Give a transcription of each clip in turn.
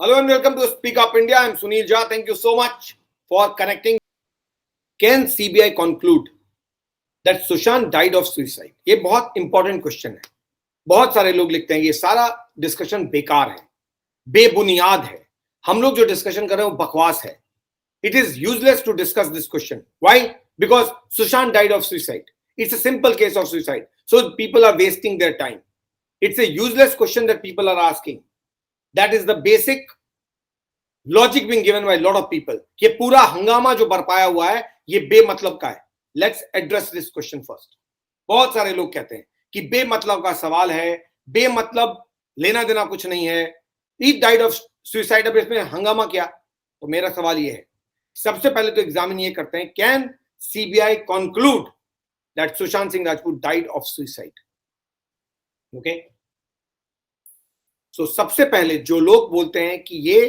Hello and welcome to Speak Up India. I'm Sunil Jha. Thank you so much for connecting. Can CBI conclude that Sushant died of suicide? ये बहुत important question है. बहुत सारे लोग लिखते हैं ये सारा डिस्कशन बेकार है, बेबुनियाद है, हम लोग जो डिस्कशन कर रहे हैं वो बकवास है. It is useless to discuss this question. Why? Because Sushant died of suicide. It's a simple case of suicide. So people are wasting their time. It's a useless question that people are asking. That is the basic logic being given by a lot of people. ये पूरा हंगामा जो बरपाया हुआ है ये बेमतलब का है. Let's address this question first. बहुत सारे लोग कहते हैं कि बेमतलब का सवाल है, बेमतलब लेना देना कुछ नहीं है. He died of suicide. अब इसमें हंगामा क्या? तो मेरा सवाल ये है, सबसे पहले तो एग्जामिन ये करते हैं, can CBI conclude that Sushant Singh Rajput died of suicide? Okay, so सबसे पहले जो लोग बोलते हैं कि ये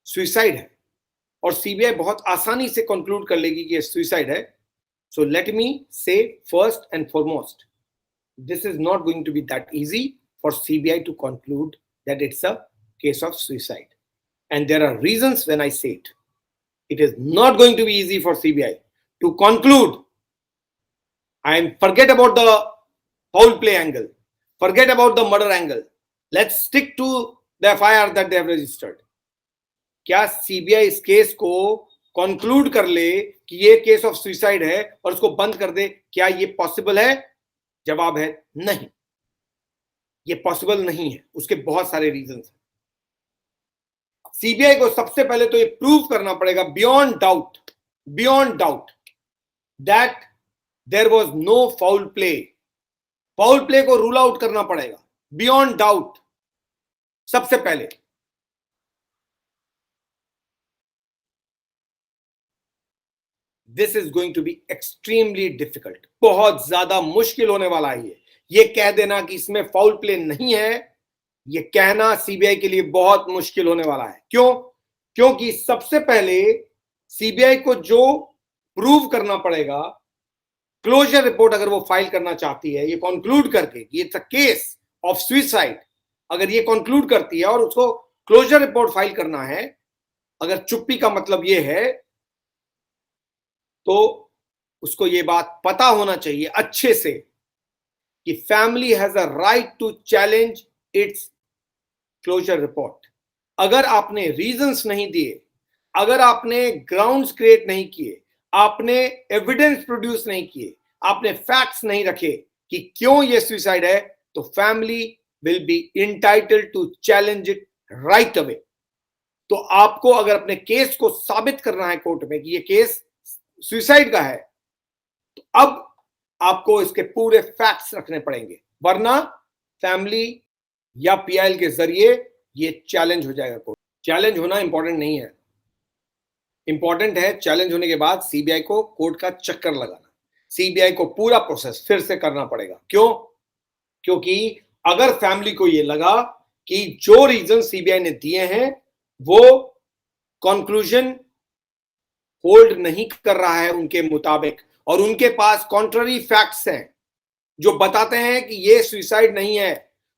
सुसाइड है और सीबीआई बहुत आसानी से कंक्लूड कर लेगी कि ये सुसाइड है, सो let me say first and foremost, this is not going to be that easy for CBI to conclude that it's a case of suicide. And there are reasons when I say it. It is not going to be easy for CBI to conclude. Forget about the foul play angle. Forget about the murder angle. Let's stick to the FIR that they have registered. क्या CBI इस case को conclude कर ले कि ये case of suicide है और उसको बंद कर दे? क्या ये पॉसिबल है? जवाब है नहीं, ये पॉसिबल नहीं है. उसके बहुत सारे रीजंस हैं. सीबीआई को सबसे पहले तो ये प्रूव करना पड़ेगा beyond doubt that there was no foul play. Foul play को रूल आउट करना पड़ेगा बियॉन्ड डाउट सबसे पहले. This is going to be extremely difficult. बहुत ज्यादा मुश्किल होने वाला है. ये कह देना कि इसमें फाउल प्ले नहीं है, ये कहना सीबीआई के लिए बहुत मुश्किल होने वाला है. क्यों? क्योंकि सबसे पहले सीबीआई को जो प्रूव करना पड़ेगा, क्लोजर रिपोर्ट अगर वो फाइल करना चाहती है, ये कंक्लूड करके कि it's a case of suicide, अगर ये कंक्लूड करती है और उसको क्लोजर रिपोर्ट फाइल करना है, अगर चुप्पी का मतलब ये है, तो उसको ये बात पता होना चाहिए अच्छे से कि family has a right to challenge its closure report. अगर आपने रीजंस नहीं दिए, अगर आपने ग्राउंड्स क्रिएट नहीं किए, आपने एविडेंस प्रोड्यूस नहीं किए, आपने फैक्ट्स नहीं रखे कि क्यों ये सुसाइड है, तो family will be entitled to challenge it right away. तो आपको अगर अपने केस को साबित करना है कोर्ट में कि ये केस सुसाइड का है, तो अब आपको इसके पूरे फैक्ट्स रखने पड़ेंगे, वरना फैमिली या पीआईएल के जरिए ये चैलेंज हो जाएगा कोर्ट. चैलेंज होना इंपॉर्टेंट नहीं है, इंपॉर्टेंट है चैलेंज होने के बाद सीबीआई को कोर्ट का चक्कर लगाना. सीबीआई को पूरा प्रोसेस फिर से करना पड़ेगा. क्यों? क्योंकि अगर फैमिली को ये लगा कि जो रीजन सीबीआई ने दिए हैं वो कंक्लूजन होल्ड नहीं कर रहा है उनके मुताबिक, और उनके पास कॉन्ट्ररी फैक्ट्स हैं जो बताते हैं कि ये सुसाइड नहीं है,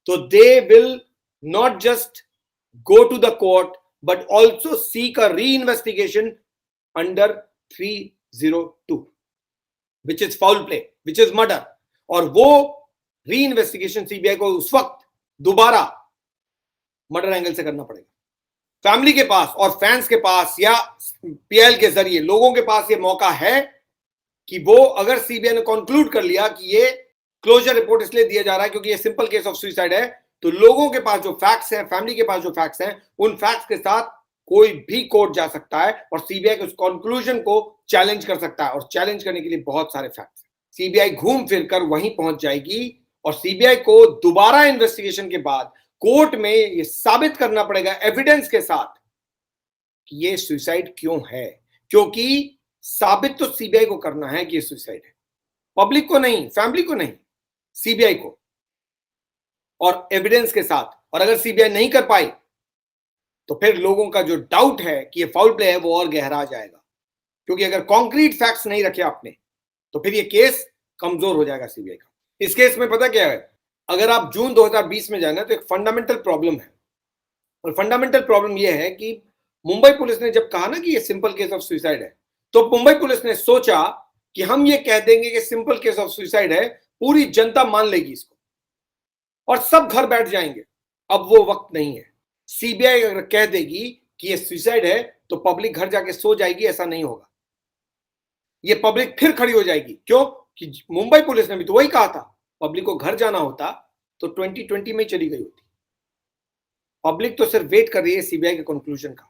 तो they will not just go to the court but also seek a reinvestigation under 302, which is foul play, which is murder. और वो reinvestigation सीबीआई को उस वक्त दोबारा मर्डर एंगल से करना पड़ेगा. फैमिली के पास और फैंस के पास या पीएल के जरिए लोगों के पास ये मौका है कि वो, अगर सीबीआई ने कंक्लूड कर लिया कि ये क्लोजर रिपोर्ट इसलिए दिया जा रहा है क्योंकि ये सिंपल केस ऑफ सुसाइड है, तो लोगों के पास जो फैक्ट्स हैं, फैमिली के पास जो फैक्ट्स हैं, उन फैक्ट्स के साथ कोई भी कोर्ट जा सकता है और सीबीआई के उस कंक्लूजन को चैलेंज कर सकता है. और चैलेंज करने के लिए बहुत सारे फैक्ट्स हैं. सीबीआई घूम फिर कर वहीं पहुंच जाएगी और सीबीआई को दोबारा इन्वेस्टिगेशन के बाद कोर्ट में ये साबित करना पड़ेगा एविडेंस के साथ कि ये सुसाइड क्यों है. क्योंकि साबित तो सीबीआई को करना है कि ये सुसाइड है, पब्लिक को नहीं, फैमिली को नहीं, सीबीआई को, और एविडेंस के साथ. और अगर सीबीआई नहीं कर पाई तो फिर लोगों का जो डाउट है कि ये फाउल प्ले है वो और गहरा जाएगा. क्योंकि अगर कॉन्क्रीट फैक्ट्स नहीं रखे आपने तो फिर ये केस कमजोर हो जाएगा सीबीआई का. इस केस में पता क्या है, अगर आप जून 2020 में जाना तो एक फंडामेंटल प्रॉब्लम है. और फंडामेंटल प्रॉब्लम यह है कि मुंबई पुलिस ने जब कहा ना कि ये सिंपल केस ऑफ सुसाइड है, तो मुंबई पुलिस ने सोचा कि हम ये कह देंगे कि सिंपल केस ऑफ सुसाइड है, पूरी जनता मान लेगी इसको और सब घर बैठ जाएंगे। अब वो वक्त नहीं है। सीबीआई अगर कह देगी कि ये सुसाइड है तो पब्लिक घर जाके सो जाएगी, ऐसा नहीं होगा। ये पब्लिक फिर खड़ी हो जाएगी। क्यों? कि मुंबई पुलिस ने भी तो वही कहा था, पब्लिक को घर जाना होता तो 2020 में चली गई होती। पब्लिक तो सिर्फ वेट कर रही है सीबीआई के कंक्लूजन का।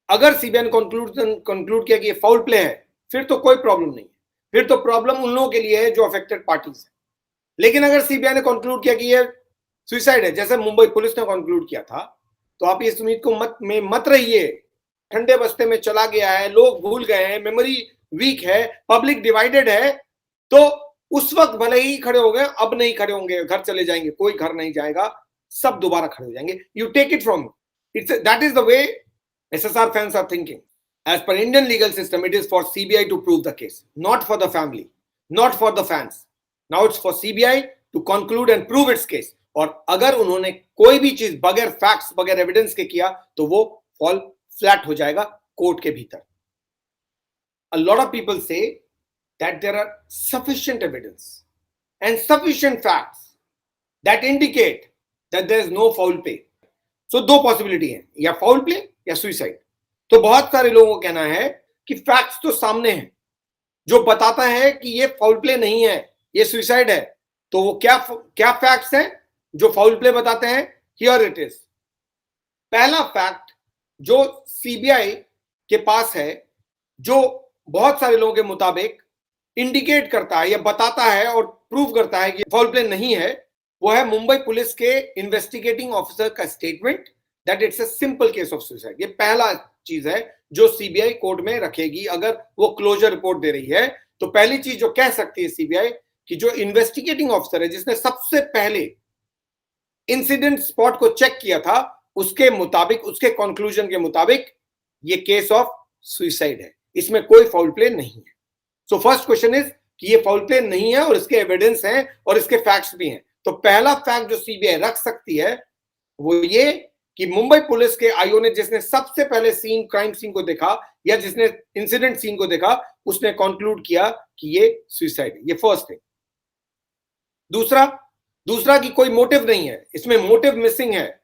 अगर सीबीआई ने कंक्लूड किया कि ये फाउल प्ले है, फिर तो कोई प्रॉब्लम नहीं है, फिर तो प्रॉब्लम उन लोगों के लिए है जो अफेक्टेड पार्टीज है। लेकिन अगर सीबीआई ने कंक्लूड किया कि ये सुसाइड है, जैसे मुंबई पुलिस ने कंक्लूड किया था, तो आप इस उम्मीद को मत रहिए। ठंडे बस्ते में चला गया है, लोग भूल गए हैं, मेमोरी वीक है, पब्लिक डिवाइडेड है, तो उस वक्त भले ही खड़े हो गए, अब नहीं खड़े होंगे, घर चले जाएंगे, कोई घर नहीं जाएगा, सब दोबारा खड़े हो जाएंगे। You take it from it's that is the way SSR fans are thinking. As per Indian legal system, it is for CBI to prove the case, not for the family, not for the fans. Now it's for CBI to conclude and prove its case. और अगर उन्होंने कोई भी चीज बगैर facts, बगैर evidence के किया, तो वो फॉल फ्लैट हो जाएगा कोर्ट के भीतर। A lot of people say that there are sufficient evidence and sufficient facts that indicate that there is no foul play. So दो पॉसिबिलिटी है, या फाउल प्ले या सुसाइड। तो बहुत सारे लोगों को कहना है कि फैक्ट्स तो सामने हैं जो बताता है कि ये फाउल प्ले नहीं है, ये सुसाइड है। तो वो क्या फैक्ट्स हैं जो फाउल प्ले बताते हैं? Here it is. पहला फैक्ट जो सीबीआई के पास है, जो बहुत सारे लोगों के मुताबिक इंडिकेट करता है या बताता है और प्रूव करता है कि फाउल प्ले नहीं है, वो है मुंबई पुलिस के इन्वेस्टिगेटिंग ऑफिसर का statement that it's a simple case of suicide. ये पहला चीज है जो सीबीआई कोर्ट में रखेगी। अगर वो क्लोजर रिपोर्ट दे रही है, तो पहली चीज जो कह सकती है सीबीआई कि जो इन्वेस्टिगेटिंग ऑफिसर है, जिसने सबसे पहले इंसिडेंट स्पॉट को चेक किया था, उसके मुताबिक, उसके कंक्लूजन के मुताबिक ये केस ऑफ सुसाइड है, इसमें कोई फाउल प्ले नहीं है। सो फर्स्ट क्वेश्चन इज कि ये फाउल प्ले नहीं है और इसके एविडेंस हैं और इसके फैक्ट्स भी हैं। तो पहला फैक्ट जो सीबीआई रख सकती है वो ये कि मुंबई पुलिस के आईओ ने, जिसने सबसे पहले सीन, क्राइम सीन को देखा या जिसने इंसिडेंट सीन को देखा, उसने कंक्लूड किया कि ये सुसाइड है। ये फर्स्ट थिंग। दूसरा कि कोई मोटिव नहीं है, इसमें मोटिव मिसिंग है।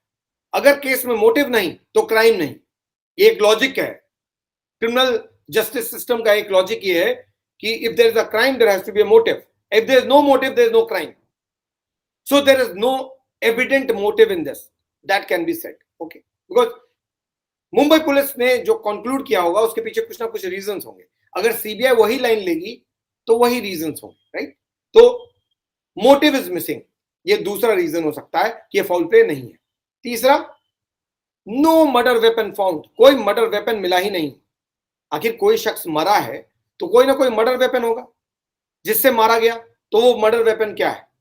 अगर केस में मोटिव नहीं तो क्राइम नहीं, ये एक लॉजिक है। क्रिमिनल जस्टिस सिस्टम का एक लॉजिक ये है कि if there is a crime there has to be a motive, if there is no motive there is no crime. So there is no evident motive in this that can be said, okay? Because Mumbai police ने जो conclude किया होगा उसके पीछे कुछ ना कुछ reasons होंगे। अगर सीबीआई वही लाइन लेगी तो वही रीजंस होंगे, राइट? तो मोटिव इज मिसिंग, ये दूसरा रीजन हो सकता है कि ये फाउल प्ले नहीं है। तीसरा, नो मर्डर वेपन फाउंड, कोई मर्डर वेपन मिला ही नहीं। आखिर कोई शख्स मरा है तो कोई ना कोई मर्डर वेपन होगा जिससे मारा गया, तो वो मर्डर वेपन क्या है?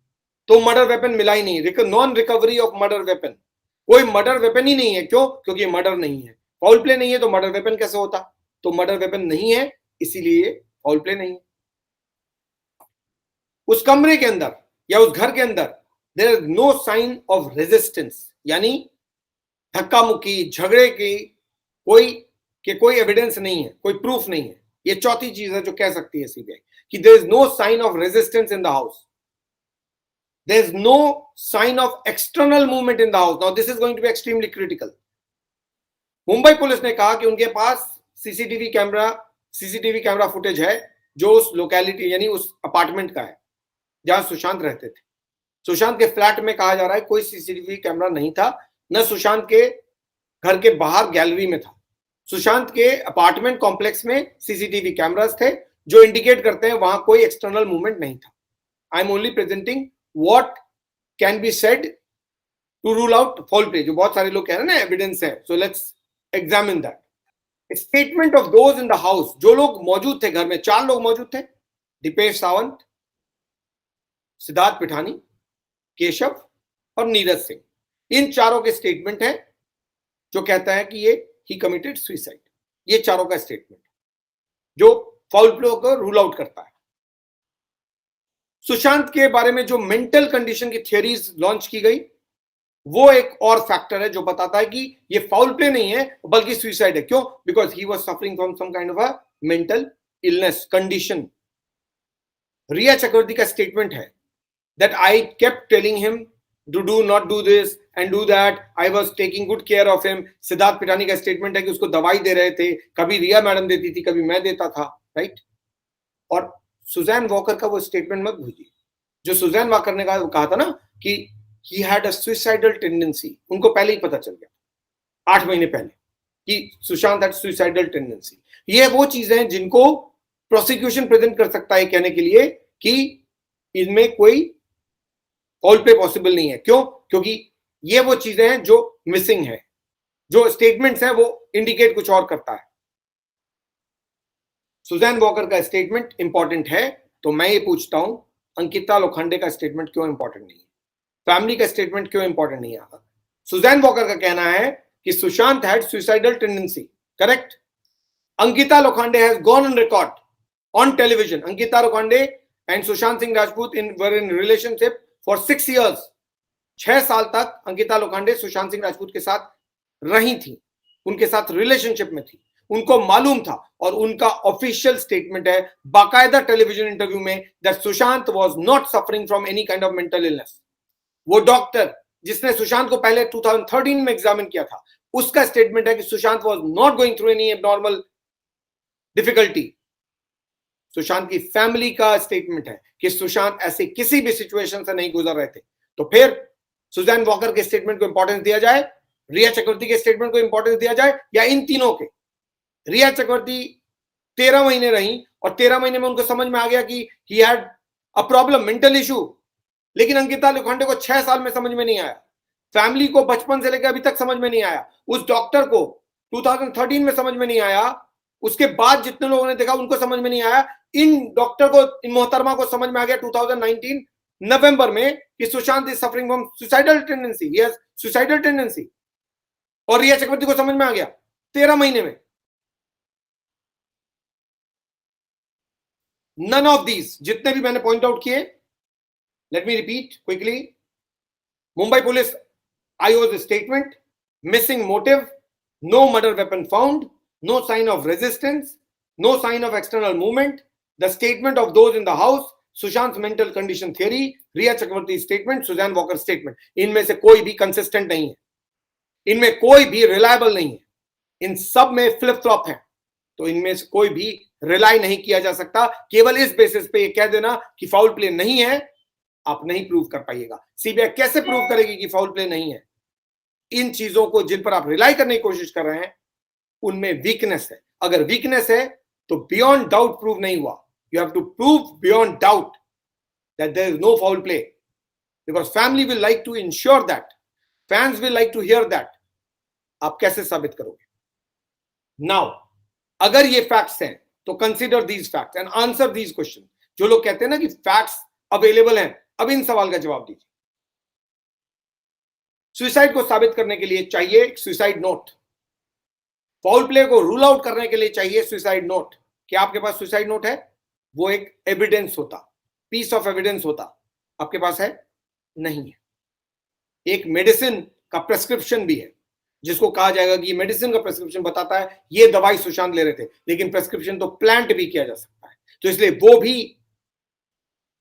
तो मर्डर वेपन मिला ही नहीं। Non recovery of murder weapon, कोई मर्डर वेपन ही नहीं है। क्यों? क्योंकि मर्डर नहीं है। फाउल प्ले नहीं है तो मर्डर वेपन कैसे होता? तो मर्डर वेपन नहीं है, इसीलिए फाउल प्ले नहीं है। उस कमरे के अंदर या उस घर के अंदर there is no sign of resistance, यानी धक्का मुक्की, झगड़े की कोई एविडेंस नहीं है, कोई प्रूफ नहीं है। ये चौथी चीज है जो कह सकती है सीबीआई कि there is no sign of resistance in the house, there is no sign of external movement in the house. Now this is going to be extremely critical. Mumbai police ने कहा कि उनके पास सीसीटीवी कैमरा फुटेज है जो उस locality यानी उस apartment का है जहां सुशांत रहते थे। सुशांत के फ्लैट में कहा जा रहा है कोई सीसीटीवी कैमरा नहीं था, न सुशांत के घर के बाहर गैलरी में था। सुशांत के अपार्टमेंट कॉम्प्लेक्स में सीसीटीवी कैमरास थे जो इंडिकेट करते हैं वहां कोई एक्सटर्नल मूवमेंट नहीं था। I am only presenting what can be said to rule out foul play, जो बहुत सारे लोग कह रहे हैं ना एविडेंस है। so let's examine that. Statement of those in the house, जो लोग मौजूद थे घर में, 4 लोग मौजूद थे, दीपेश सावंत, सिद्धार्थ पिठानी, केशव और नीरज सिंह। इन चारों के स्टेटमेंट है जो कहता है कि ये ही कमिटेड सुसाइड। ये चारों का स्टेटमेंट जो फाउल प्ले को रूल आउट करता है। सुशांत के बारे में जो मेंटल कंडीशन की थियरीज लॉन्च की गई, वो एक और फैक्टर है जो बताता है कि ये फाउल प्ले नहीं है बल्कि सुसाइड है। क्यों? Because he was suffering from some kind of a mental illness condition. Rhea Chakraborty का स्टेटमेंट है that I kept telling him to do not do this and do that. I was taking good care of him. Siddharth पिटानी का statement है कि उसको दवाई दे रहे थे, कभी रिया मैडम देती थी, कभी मैं देता था, राइट? और सुजैन वॉकर का वो स्टेटमेंट मत भूलिए, जो सुजैन वॉकर ने कहा था ना कि he had a suicidal tendency, उनको पहले ही पता चल गया 8 महीने पहले कि सुशांत had suicidal tendency। ये वो चीजें हैं जिनको प्रोसिक्यूशन प्रेजेंट कर सकता है कहने के लिए कि इनमें कोई फाउल प्ले पॉसिबल नहीं है। क्यों? क्योंकि ये वो चीजें हैं जो मिसिंग है, जो स्टेटमेंट्स हैं वो इंडिकेट कुछ और करता है। सुजैन वॉकर का स्टेटमेंट इंपॉर्टेंट है, तो मैं ये पूछता हूं अंकिता लोखंडे का स्टेटमेंट क्यों इंपॉर्टेंट नहीं है? फैमिली का स्टेटमेंट क्यों इंपॉर्टेंट नहीं है? सुजैन वॉकर का कहना है कि Sushant had suicidal tendency, correct? Ankita Lokhande has gone on record on television. Ankita Lokhande and Sushant Singh Rajput were in relationship for 6 years। 6 साल तक अंकिता लोखंडे सुशांत सिंह राजपूत के साथ रही थी, उनके साथ रिलेशनशिप में थी, उनको मालूम था। और उनका ऑफिशियल स्टेटमेंट है बाकायदा टेलीविजन इंटरव्यू में that Sushant was not suffering from any kind of mental illness. वो डॉक्टर जिसने सुशांत को पहले 2013 में एग्जामिन किया था, उसका स्टेटमेंट है कि Sushant was not going through any abnormal difficulty. Sushant की फैमिली का स्टेटमेंट है कि सुशांत ऐसे किसी भी सिचुएशन से नहीं गुजर रहे थे। तो फिर सुजैन वॉकर के स्टेटमेंट को इंपॉर्टेंस दिया जाए, रिया चक्रवर्ती के स्टेटमेंट को इंपॉर्टेंस दिया जाए, या इन तीनों के? रिया चक्रवर्ती 13 महीने रही और 13 महीने में उनको समझ में आ गया कि he had a problem, mental issue. लेकिन अंकिता लोखंडे को 6 साल में समझ में नहीं आया, फैमिली को बचपन से लेकर अभी तक समझ में नहीं आया, उस डॉक्टर को 2013 में समझ में नहीं आया, उसके बाद जितने लोगों ने देखा उनको समझ में नहीं आया। इन डॉक्टर को, इन मोहतरमा को समझ में आ गया 2019 नवंबर में कि Sushant is suffering from suicidal tendency, he has suicidal tendency. और रिया चक्रवर्ती को समझ में आ गया 13 महीने में। नन ऑफ दीज, जितने भी मैंने पॉइंट आउट किए, let me repeat quickly. Mumbai police IO's statement, missing motive, no murder weapon found, no sign of resistance, no sign of external movement, the statement of those in the house, Sushant's mental condition theory, Riya Chakravarti statement, Suzanne Walker statement। इनमें से कोई भी consistent नहीं है, इनमें कोई भी reliable नहीं है, इन सब में फ्लिप फ्लॉप है। तो इनमें से कोई भी रिलाई नहीं किया जा सकता। केवल इस बेसिस पे ये कह देना कि फाउल प्ले नहीं है, आप नहीं प्रूव कर पाइएगा। सीबीआई कैसे प्रूव करेगी कि फाउल प्ले नहीं है? इन चीजों को जिन पर आप रिलाई करने की कोशिश कर रहे हैं उनमें वीकनेस है। अगर वीकनेस है तो बियॉन्ड डाउट प्रूव नहीं हुआ। You have to prove beyond doubt that there is no foul play, because family will like to ensure that, fans will like to hear that. आप कैसे साबित करोगे? नाउ अगर ये फैक्ट्स हैं तो consider these facts and answer these question. जो लोग कहते हैं ना कि फैक्ट्स अवेलेबल हैं, अब इन सवाल का जवाब दीजिए। सुसाइड को साबित करने के लिए चाहिए एक सुसाइड नोट, फाउल प्ले को रूल आउट करने के लिए चाहिए सुसाइड नोट। क्या आपके पास सुसाइड नोट है? वो एक एविडेंस होता, पीस ऑफ एविडेंस होता। आपके पास है? नहीं है। एक मेडिसिन का प्रेस्क्रिप्शन भी है जिसको कहा जाएगा कि ये मेडिसिन का प्रेस्क्रिप्शन बताता है ये दवाई सुशांत ले रहे थे, लेकिन प्रेस्क्रिप्शन तो प्लांट भी किया जा सकता है, तो इसलिए वो भी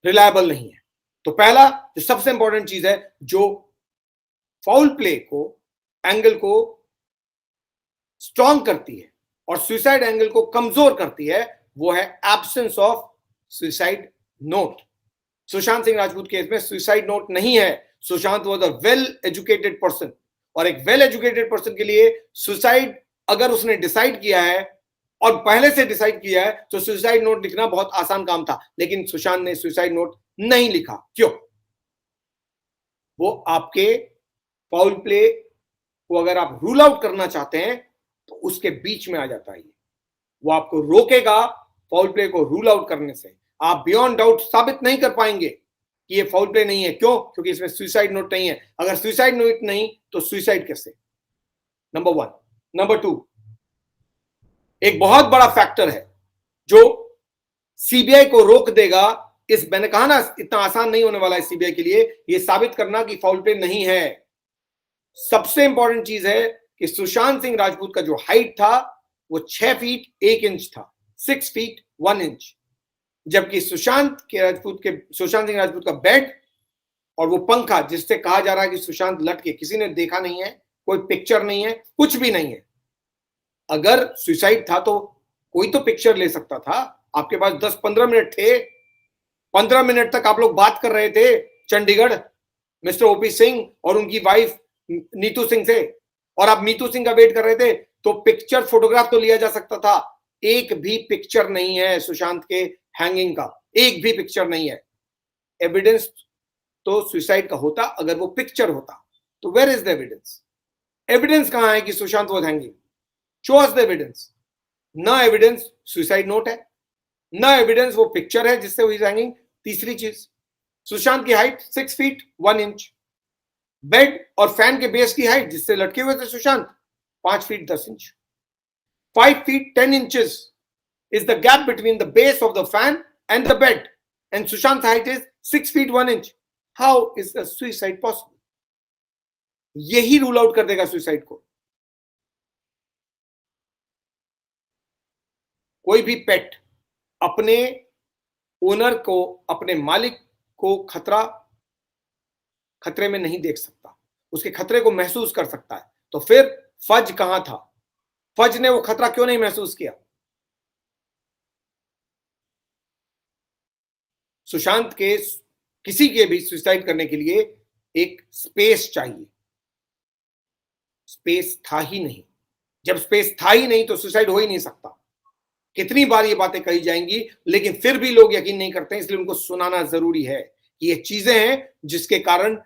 रिलायबल नहीं है। तो पहला जो सबसे इंपॉर्टेंट चीज है जो फाउल प्ले को, एंगल को स्ट्रॉन्ग करती है और सुसाइड एंगल को कमजोर करती है, वो है absence of suicide note. Sushant Singh Rajput case में सुसाइड नोट नहीं है। Sushant was a well educated person, और एक वेल एजुकेटेड पर्सन के लिए सुसाइड अगर उसने डिसाइड किया है और पहले से डिसाइड किया है तो सुसाइड नोट लिखना बहुत आसान काम था। लेकिन सुशांत ने सुसाइड नोट नहीं लिखा। क्यों? वो आपके फाउल प्ले को अगर आप रूल आउट करना चाहते हैं तो उसके बीच में आ जाता है। वो आपको रोकेगा फाउल प्ले को रूल आउट करने से। आप बियॉन्ड डाउट साबित नहीं कर पाएंगे कि ये फाउल प्ले नहीं है। क्यों? क्योंकि इसमें सुसाइड नोट नहीं है। अगर सुसाइड नोट नहीं तो सुसाइड कैसे? नंबर 1। नंबर 2, एक बहुत बड़ा फैक्टर है जो सीबीआई को रोक देगा। इस, मैंने कहा ना, इतना आसान नहीं होने वाला है सीबीआई के लिए ये साबित करना कि फाउल प्ले नहीं है। सबसे इंपॉर्टेंट चीज है कि सुशांत सिंह राजपूत का जो हाइट था वो 6 फीट 1 इंच था, 6 फीट 1 इंच, जबकि सुशांत सिंह राजपूत का बेड और वो पंखा जिससे कहा जा रहा है कि सुशांत लटके, किसी ने देखा नहीं है, कोई पिक्चर नहीं है, कुछ भी नहीं है। अगर सुसाइड था तो कोई तो पिक्चर ले सकता था, आपके पास 10-15 मिनट थे, 15 मिनट तक आप लोग बात कर रहे थे चंडीगढ़ मिस्टर ओपी सिंह और उनकी वाइफ नीतू सिंह से, और आप नीतू सिंह का वेट कर रहे थे, तो पिक्चर फोटोग्राफ तो लिया जा सकता था। एक भी पिक्चर नहीं है सुशांत के हैंगिंग का, एक भी पिक्चर नहीं है। एविडेंस तो सुसाइड का होता अगर वो पिक्चर होता, तो where is the evidence? Evidence कहां है कि Sushant was hanging? Show us the evidence. ना एविडेंस सुसाइड नोट है, ना एविडेंस वो पिक्चर है जिससे वो इज हैंगिंग। तीसरी चीज, सुशांत की हाइट 6 फीट 1 इंच, बेड और फैन के बेस की हाइट जिससे लटके हुए थे Sushant 5 feet 10 inch. 5 feet 10 inches is the gap between the base of the fan and the bed, and Sushant's height is 6 feet 1 inch. How is a suicide possible? यही rule out कर देगा suicide को। कोई भी पेट अपने ओनर को, अपने मालिक को खतरे में नहीं देख सकता, उसके खतरे को महसूस कर सकता है। तो फिर फज कहां था? फज ने वो खतरा क्यों नहीं महसूस किया? सुशांत के किसी के भी सुसाइड करने के लिए एक स्पेस चाहिए, स्पेस था ही नहीं। जब स्पेस था ही नहीं तो सुसाइड हो ही नहीं सकता। कितनी बार ये बातें कही जाएंगी, लेकिन फिर भी लोग यकीन नहीं करते, इसलिए उनको सुनाना जरूरी है कि ये चीजें हैं जिसके कारण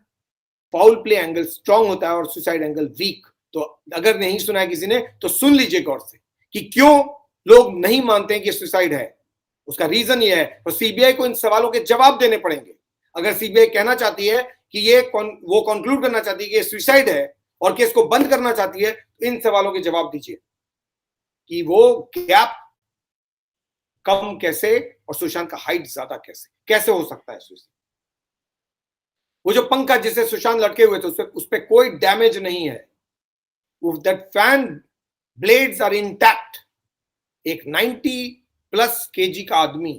फाउल प्ले एंगल स्ट्रांग होता है और सुसाइड एंगल वीक। तो अगर नहीं सुना है किसी ने तो सुन लीजिए गौर से कि क्यों लोग नहीं मानते हैं कि सुसाइड है। उसका रीजन ये है, और सीबीआई को इन सवालों के जवाब देने पड़ेंगे। अगर सीबीआई कहना चाहती है कि वो कंक्लूड करना चाहती है कि ये सुसाइड है और केस को बंद करना चाहती है, तो इन सवालों के जवाब दीजिए कि वो गैप कम कैसे और सुशांत का हाइट ज्यादा कैसे हो सकता है सुसाइड। वो जो पंखा जिससे सुशांत लटके हुए थे उस पर कोई डैमेज नहीं है, that fan blades are intact. एक 90+ kg का आदमी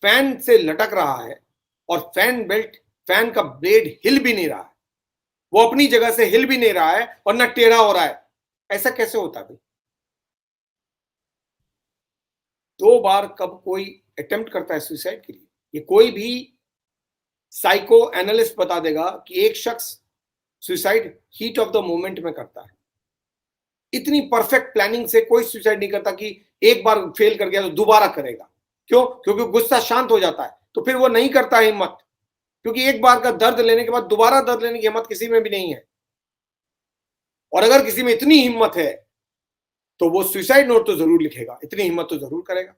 फैन से लटक रहा है और फैन का ब्लेड हिल भी नहीं रहा है, वो अपनी जगह से हिल भी नहीं रहा है और ना टेढ़ा हो रहा है। ऐसा कैसे होता है? 2 बार कब कोई अटेम्प्ट करता है सुसाइड के लिए? ये कोई भी साइको एनालिस्ट बता देगा कि एक शख्स suicide heat of the moment में करता है। इतनी परफेक्ट प्लानिंग से कोई सुसाइड नहीं करता कि एक बार फेल कर गया तो दोबारा करेगा। क्यों? क्योंकि गुस्सा शांत हो जाता है, तो फिर वो नहीं करता है हिम्मत, क्योंकि एक बार का दर्द लेने के बाद दोबारा दर्द लेने की हिम्मत किसी में भी नहीं है। और अगर किसी में इतनी हिम्मत है तो वो सुसाइड नोट तो जरूर लिखेगा, इतनी हिम्मत तो जरूर करेगा।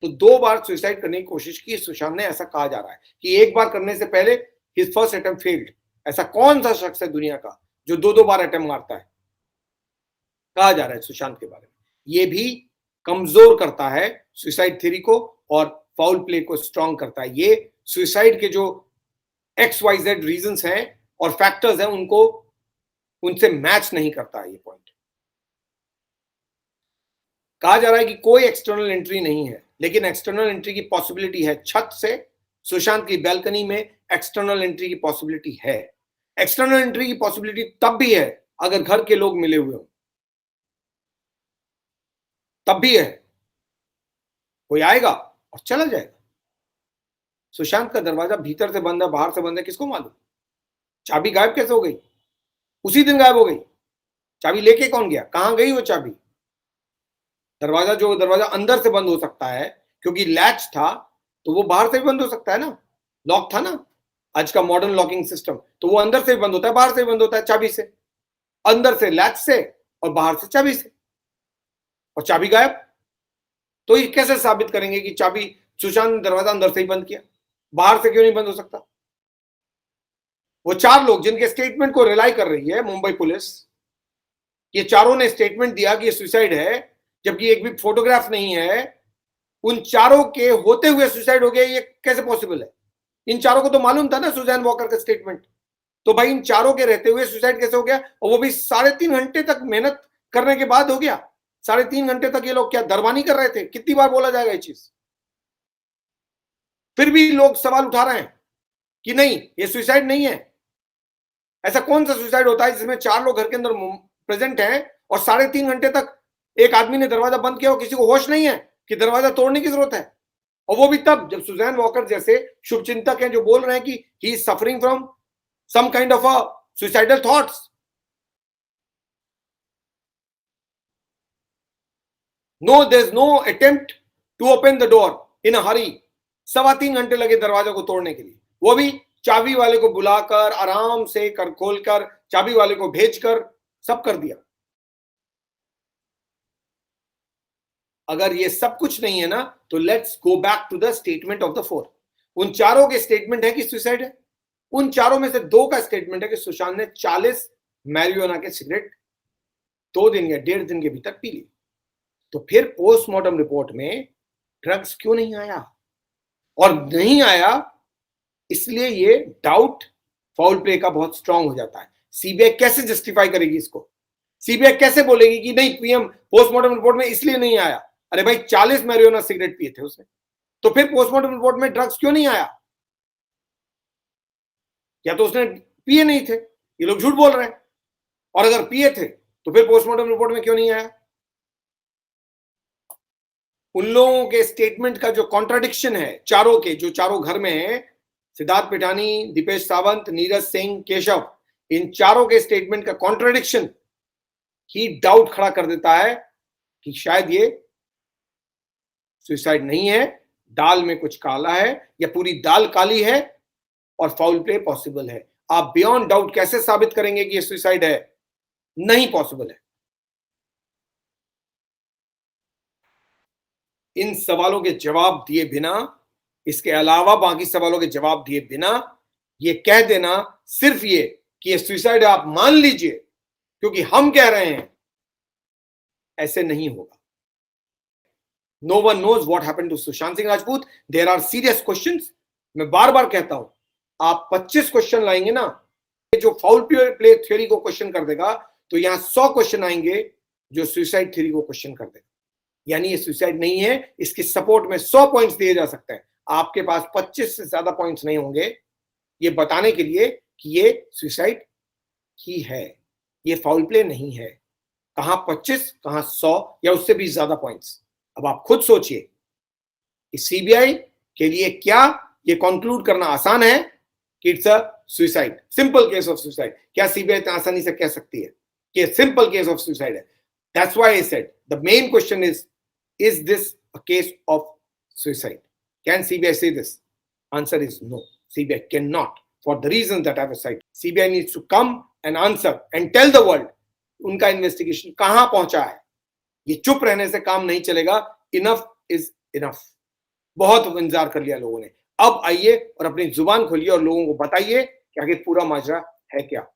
तो 2 बार सुसाइड करने की कोशिश की सुशांत ने, ऐसा कहा जा रहा है कि एक बार करने से पहले हिज फर्स्ट अटेम्प्ट फेल्ड। ऐसा कौन सा शख्स है दुनिया का जो 2 बार अटेम्प्ट मारता है? कहा जा रहा है सुशांत के बारे में। ये भी कमजोर करता है सुसाइड थ्योरी को और फाउल प्ले को स्ट्रांग करता है। ये सुसाइड के जो XYZ रीजंस हैं और फैक्टर्स हैं उनसे मैच नहीं करता है ये पॉइंट। कहा जा रहा है कि कोई एक्सटर्नल एंट्री नहीं है, लेकिन एक्सटर्नल एंट्री की पॉसिबिलिटी है। छत से सुशांत की बैल्कनी में एक्सटर्नल एंट्री की पॉसिबिलिटी है। एक्सटर्नल एंट्री की पॉसिबिलिटी तब भी है अगर घर के लोग मिले हुए हो, तब भी है। कोई आएगा और चला जाएगा। सुशांत का दरवाजा भीतर से बंद है, बाहर से बंद है, किसको मालूम? चाबी गायब कैसे हो गई? उसी दिन गायब हो गई। चाबी लेके कौन गया? कहां गई वो चाबी? दरवाजा अंदर से बंद हो सकता है क्योंकि लैच था, तो वो बाहर से भी बंद हो सकता है ना। लॉक था ना आज का मॉडर्न लॉकिंग सिस्टम, तो वो अंदर से भी बंद होता है, बाहर से भी बंद होता है चाबी से। अंदर से लैच से और बाहर से चाबी से, और चाबी गायब। तो ये कैसे साबित करेंगे कि चाबी सुशांत ने दरवाजा अंदर से ही बंद किया? बाहर से क्यों नहीं बंद हो सकता? वो 4 लोग जिनके स्टेटमेंट को रिलाई कर रही है मुंबई पुलिस, ये चारों ने स्टेटमेंट दिया कि ये सुसाइड है, जबकि एक भी फोटोग्राफ नहीं है। उन चारों के होते हुए सुसाइड हो गया, ये कैसे पॉसिबल है? इन चारों को तो मालूम था ना सुजैन वॉकर का स्टेटमेंट। तो भाई इन चारों के रहते हुए सुसाइड कैसे हो गया, और वो भी 3.5 घंटे तक मेहनत करने के बाद हो गया। 3.5 घंटे तक ये लोग क्या दरबानी कर रहे थे? कितनी बार बोला जाएगा ये चीज? फिर भी लोग सवाल उठा रहे हैं कि नहीं, ये सुसाइड नहीं है। ऐसा कौन सा सुसाइड होता है जिसमें 4 लोग घर के अंदर प्रेजेंट हैं और 3.5 घंटे तक एक आदमी ने दरवाजा बंद किया और किसी को होश नहीं है कि दरवाजा तोड़ने की जरूरत है? और वो भी तब जब सुजैन वॉकर जैसे शुभचिंतक हैं जो बोल रहे हैं कि he is suffering from some kind of a suicidal thoughts. No, there is no attempt to open the door in a hurry. 3.25 घंटे लगे दरवाजा को तोड़ने के लिए, वो भी चाबी वाले को बुलाकर आराम से कर खोलकर चाबी वाले को भेजकर सब कर दिया। अगर ये सब कुछ नहीं है ना, तो let's go back to the statement of the 4। उन चारों के स्टेटमेंट है कि सुसाइड है। उन चारों में से 2 का स्टेटमेंट है कि सुशांत ने 40 मैरिजुआना के सिगरेट 2 दिन या 1.5 दिन के भीतर पी ली। तो फिर पोस्टमार्टम रिपोर्ट में ड्रग्स क्यों नहीं आया? और नहीं आया इसलिए ये डाउट फाउल प्ले का बहुत स्ट्रांग हो जाता है। सीबीआई कैसे जस्टिफाई करेगी इसको? सीबीआई कैसे बोलेगी कि नहीं, पीएम पोस्टमार्टम रिपोर्ट में इसलिए नहीं आया? अरे भाई 40 मैरिजुआना सिगरेट पिए थे उसने, तो फिर पोस्टमार्टम रिपोर्ट में ड्रग्स क्यों नहीं आया? या तो उसने पिए नहीं थे, ये लोग झूठ बोल रहे हैं, और अगर पिए थे तो फिर पोस्टमार्टम रिपोर्ट में क्यों नहीं आया? उन लोगों के स्टेटमेंट का जो कॉन्ट्राडिक्शन है, चारों के, जो चारों घर में है, सिद्धार्थ पिठानी, दीपेश सावंत, नीरज सिंह, केशव, इन चारों के स्टेटमेंट का कॉन्ट्राडिक्शन ही डाउट खड़ा कर देता है कि शायद ये सुसाइड नहीं है, दाल में कुछ काला है, या पूरी दाल काली है और फाउल प्ले पॉसिबल है। आप बियॉन्ड डाउट कैसे साबित करेंगे कि ये सुसाइड है? नहीं पॉसिबल है। इन सवालों के जवाब दिए बिना, इसके अलावा बाकी सवालों के जवाब दिए बिना ये कह देना सिर्फ ये कि ये सुसाइड आप मान लीजिए क्योंकि हम कह रहे हैं, ऐसे नहीं होगा। No one knows what happened to Sushant Singh Rajput. There are serious questions. मैं बार बार कहता हूं, आप 25 क्वेश्चन लाएंगे ना, जो फाउल प्ले थ्योरी को क्वेश्चन कर देगा, तो यहां 100 क्वेश्चन आएंगे जो सुसाइड थ्योरी को क्वेश्चन कर देगा। यानी ये सुसाइड नहीं है, इसके सपोर्ट में 100 पॉइंट्स दिए जा सकते हैं। आपके पास 25 से ज्यादा पॉइंट्स नहीं होंगे ये बताने के लिए कि ये सुसाइड ही है, ये फाउल प्ले नहीं है। कहां 25, कहां 100 या उससे भी ज्यादा पॉइंट्स। अब आप खुद सोचिए, सीबीआई के लिए क्या ये कंक्लूड करना आसान है कि it's a suicide, simple case of suicide? क्या सीबीआई इतनी आसानी से कह सकती है कि सिंपल केस ऑफ सुसाइड है? That's why I said the main question is this a case of suicide? Can CBI say this? Answer is no. CBI cannot, for the reasons that I have cited. CBI needs to come and answer and tell the world उनका investigation कहां पहुंचा है। ये चुप रहने से काम नहीं चलेगा। Enough is enough. बहुत इंतजार कर लिया लोगों ने। अब आइए और अपनी जुबान खोलिए और लोगों को बताइए कि आखिर पूरा माजरा है क्या।